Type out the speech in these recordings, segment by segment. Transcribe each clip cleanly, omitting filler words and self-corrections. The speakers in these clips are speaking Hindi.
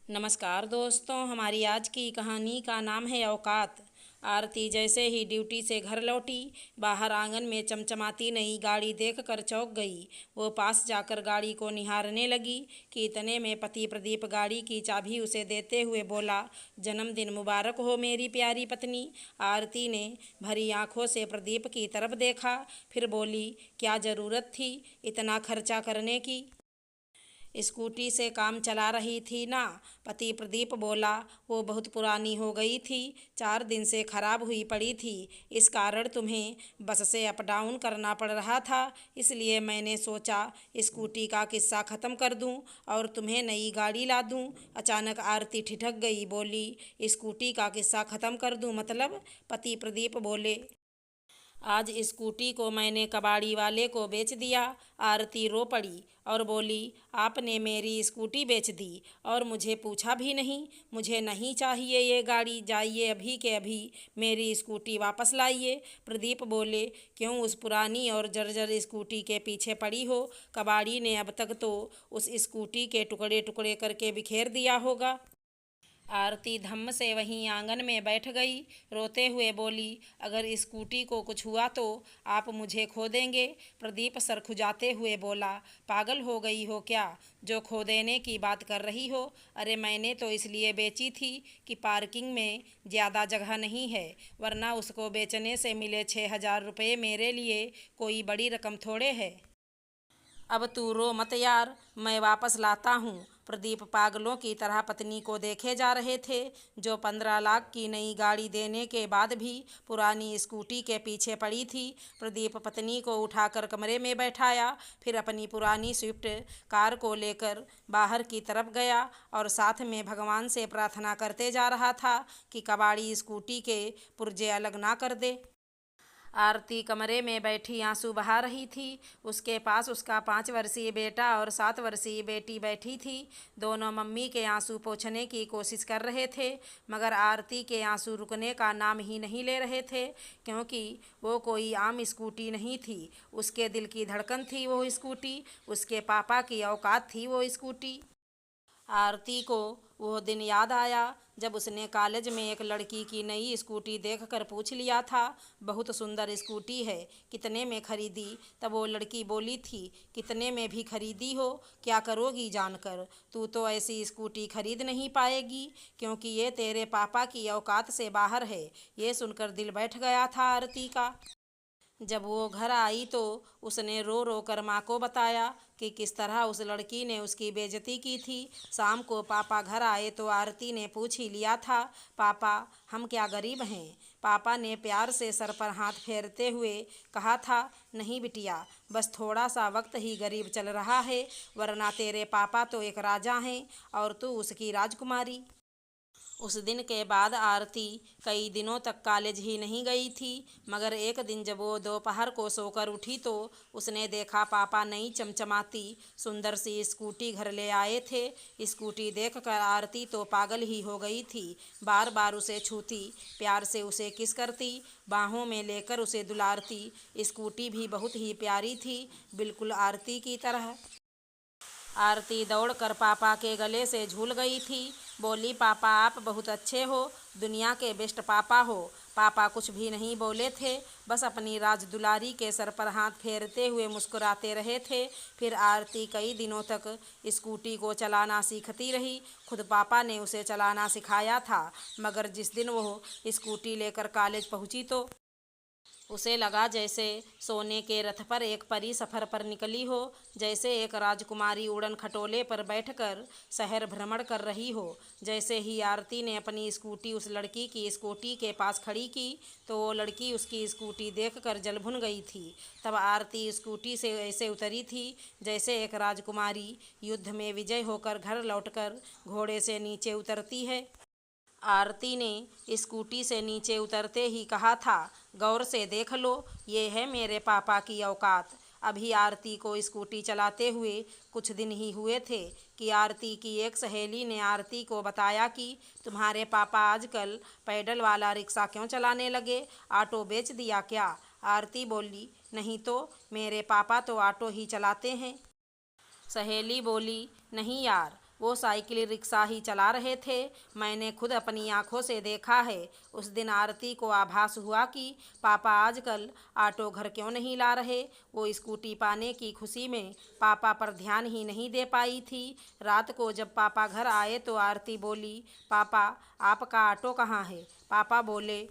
नमस्कार दोस्तों, हमारी आज की कहानी का नाम है औकात। आरती जैसे ही ड्यूटी से घर लौटी, बाहर आंगन में चमचमाती नई गाड़ी देखकर चौंक गई। वो पास जाकर गाड़ी को निहारने लगी कि इतने में पति प्रदीप गाड़ी की चाबी उसे देते हुए बोला, जन्मदिन मुबारक हो मेरी प्यारी पत्नी। आरती ने भरी आंखों से प्रदीप की तरफ देखा, फिर बोली, क्या ज़रूरत थी इतना खर्चा करने की? स्कूटी से काम चला रही थी ना? पति प्रदीप बोला, वो बहुत पुरानी हो गई थी, 4 दिन से खराब हुई पड़ी थी। इस कारण तुम्हें बस से अप डाउन करना पड़ रहा था, इसलिए मैंने सोचा स्कूटी का किस्सा ख़त्म कर दूं और तुम्हें नई गाड़ी ला दूं। अचानक आरती ठिठक गई, बोली, स्कूटी का किस्सा ख़त्म कर दूं मतलब? पति प्रदीप बोले, आज स्कूटी को मैंने कबाड़ी वाले को बेच दिया। आरती रो पड़ी और बोली, आपने मेरी स्कूटी बेच दी और मुझे पूछा भी नहीं? मुझे नहीं चाहिए ये गाड़ी, जाइए अभी के अभी मेरी स्कूटी वापस लाइए। प्रदीप बोले, क्यों उस पुरानी और जर्जर स्कूटी के पीछे पड़ी हो? कबाड़ी ने अब तक तो उस स्कूटी के टुकड़े टुकड़े करके बिखेर दिया होगा। आरती धम्म से वहीं आंगन में बैठ गई, रोते हुए बोली, अगर स्कूटी को कुछ हुआ तो आप मुझे खो देंगे? प्रदीप सर खुजाते हुए बोला, पागल हो गई हो क्या, जो खो देने की बात कर रही हो? अरे मैंने तो इसलिए बेची थी कि पार्किंग में ज़्यादा जगह नहीं है, वरना उसको बेचने से मिले 6,000 रुपये मेरे लिए कोई बड़ी रकम थोड़े है। अब तू रो मत यार, मैं वापस लाता हूँ। प्रदीप पागलों की तरह पत्नी को देखे जा रहे थे, जो 15 लाख की नई गाड़ी देने के बाद भी पुरानी स्कूटी के पीछे पड़ी थी। प्रदीप पत्नी को उठाकर कमरे में बैठाया, फिर अपनी पुरानी स्विफ्ट कार को लेकर बाहर की तरफ गया और साथ में भगवान से प्रार्थना करते जा रहा था कि कबाड़ी स्कूटी के पुर्जे अलग ना कर दे। आरती कमरे में बैठी आंसू बहा रही थी। उसके पास उसका 5 वर्षीय बेटा और 7 वर्षीय बेटी बैठी थी। दोनों मम्मी के आंसू पोंछने की कोशिश कर रहे थे, मगर आरती के आंसू रुकने का नाम ही नहीं ले रहे थे, क्योंकि वो कोई आम स्कूटी नहीं थी। उसके दिल की धड़कन थी वो स्कूटी, उसके पापा की औकात थी वो स्कूटी। आरती को वो दिन याद आया जब उसने कॉलेज में एक लड़की की नई स्कूटी देखकर पूछ लिया था, बहुत सुंदर स्कूटी है, कितने में खरीदी? तब वो लड़की बोली थी, कितने में भी खरीदी हो क्या करोगी जानकर? तू तो ऐसी स्कूटी खरीद नहीं पाएगी, क्योंकि ये तेरे पापा की औकात से बाहर है। ये सुनकर दिल बैठ गया था आरती का। जब वो घर आई तो उसने रो रो कर माँ को बताया कि किस तरह उस लड़की ने उसकी बेइज्जती की थी। शाम को पापा घर आए तो आरती ने पूछ ही लिया था, पापा हम क्या गरीब हैं? पापा ने प्यार से सर पर हाथ फेरते हुए कहा था, नहीं बिटिया, बस थोड़ा सा वक्त ही गरीब चल रहा है, वरना तेरे पापा तो एक राजा हैं और तू उसकी राजकुमारी। उस दिन के बाद आरती कई दिनों तक कॉलेज ही नहीं गई थी, मगर एक दिन जब वो दोपहर को सोकर उठी तो उसने देखा पापा नई चमचमाती सुंदर सी स्कूटी घर ले आए थे। स्कूटी देखकर आरती तो पागल ही हो गई थी, बार बार उसे छूती, प्यार से उसे किस करती, बाहों में लेकर उसे दुलारती। स्कूटी भी बहुत ही प्यारी थी, बिल्कुल आरती की तरह। आरती दौड़कर पापा के गले से झूल गई थी, बोली, पापा आप बहुत अच्छे हो, दुनिया के बेस्ट पापा हो। पापा कुछ भी नहीं बोले थे, बस अपनी राजदुलारी के सर पर हाथ फेरते हुए मुस्कुराते रहे थे। फिर आरती कई दिनों तक स्कूटी को चलाना सीखती रही। खुद पापा ने उसे चलाना सिखाया था, मगर जिस दिन वो स्कूटी लेकर कॉलेज पहुंची तो उसे लगा जैसे सोने के रथ पर एक परी सफ़र पर निकली हो, जैसे एक राजकुमारी उड़न खटोले पर बैठकर शहर भ्रमण कर रही हो। जैसे ही आरती ने अपनी स्कूटी उस लड़की की स्कूटी के पास खड़ी की तो वो लड़की उसकी स्कूटी देखकर जल भुन गई थी। तब आरती स्कूटी से ऐसे उतरी थी जैसे एक राजकुमारी युद्ध में विजय होकर घर लौटकर घोड़े से नीचे उतरती है। आरती ने स्कूटी से नीचे उतरते ही कहा था, गौर से देख लो, ये है मेरे पापा की औकात। अभी आरती को स्कूटी चलाते हुए कुछ दिन ही हुए थे कि आरती की एक सहेली ने आरती को बताया कि तुम्हारे पापा आजकल पैडल वाला रिक्शा क्यों चलाने लगे, ऑटो बेच दिया क्या? आरती बोली, नहीं तो मेरे पापा तो ऑटो ही चलाते हैं। सहेली बोली, नहीं यार, वो साइकिल रिक्शा ही चला रहे थे। मैंने खुद अपनी आंखों से देखा है। उस दिन आरती को आभास हुआ कि पापा आजकल ऑटो घर क्यों नहीं ला रहे। वो स्कूटी पाने की खुशी में पापा पर ध्यान ही नहीं दे पाई थी। रात को जब पापा घर आए तो आरती बोली, पापा आपका ऑटो कहाँ है। पापा बोले,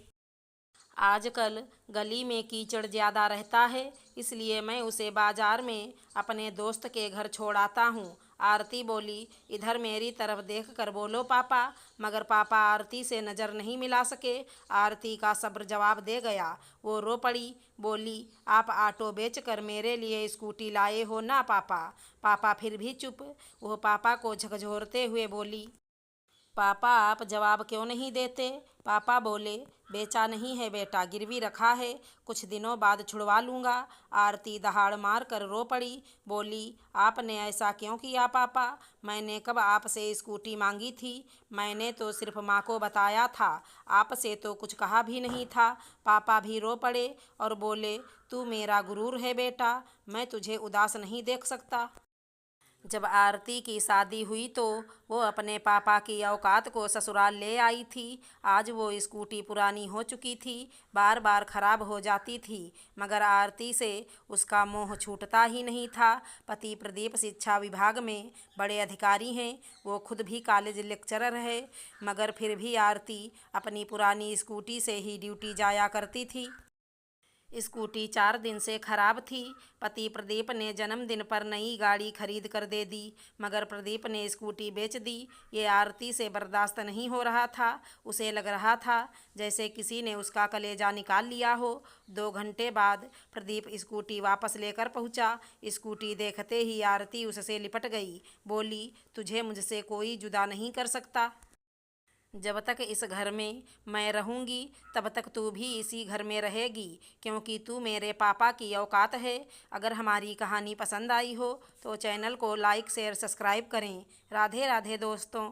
आजकल गली में कीचड़ ज़्यादा रहता है, इसलिए मैं उसे बाजार में अपने दोस्त के घर छोड़ आता हूँ। आरती बोली, इधर मेरी तरफ देख कर बोलो पापा। मगर पापा आरती से नज़र नहीं मिला सके। आरती का सब्र जवाब दे गया। वो रो पड़ी, बोली, आप ऑटो बेच कर मेरे लिए स्कूटी लाए हो ना पापा। पापा फिर भी चुप। वो पापा को झकझोरते हुए बोली, पापा आप जवाब क्यों नहीं देते। पापा बोले, बेचा नहीं है बेटा, गिरवी रखा है, कुछ दिनों बाद छुड़वा लूँगा। आरती दहाड़ मार कर रो पड़ी, बोली, आपने ऐसा क्यों किया पापा। मैंने कब आपसे स्कूटी मांगी थी। मैंने तो सिर्फ माँ को बताया था, आपसे तो कुछ कहा भी नहीं था। पापा भी रो पड़े और बोले, तू मेरा गुरूर है बेटा, मैं तुझे उदास नहीं देख सकता। जब आरती की शादी हुई तो वो अपने पापा की औकात को ससुराल ले आई थी। आज वो स्कूटी पुरानी हो चुकी थी, बार बार ख़राब हो जाती थी, मगर आरती से उसका मोह छूटता ही नहीं था। पति प्रदीप शिक्षा विभाग में बड़े अधिकारी हैं, वो खुद भी कॉलेज लेक्चरर है, मगर फिर भी आरती अपनी पुरानी स्कूटी से ही ड्यूटी जाया करती थी। स्कूटी 4 दिन से खराब थी। पति प्रदीप ने जन्मदिन पर नई गाड़ी खरीद कर दे दी, मगर प्रदीप ने स्कूटी बेच दी। ये आरती से बर्दाश्त नहीं हो रहा था। उसे लग रहा था जैसे किसी ने उसका कलेजा निकाल लिया हो। 2 घंटे बाद प्रदीप स्कूटी वापस लेकर पहुंचा। स्कूटी देखते ही आरती उससे लिपट गई, बोली, तुझे मुझसे कोई जुदा नहीं कर सकता। जब तक इस घर में मैं रहूँगी तब तक तू भी इसी घर में रहेगी, क्योंकि तू मेरे पापा की औकात है। अगर हमारी कहानी पसंद आई हो तो चैनल को लाइक शेयर सब्सक्राइब करें। राधे राधे दोस्तों।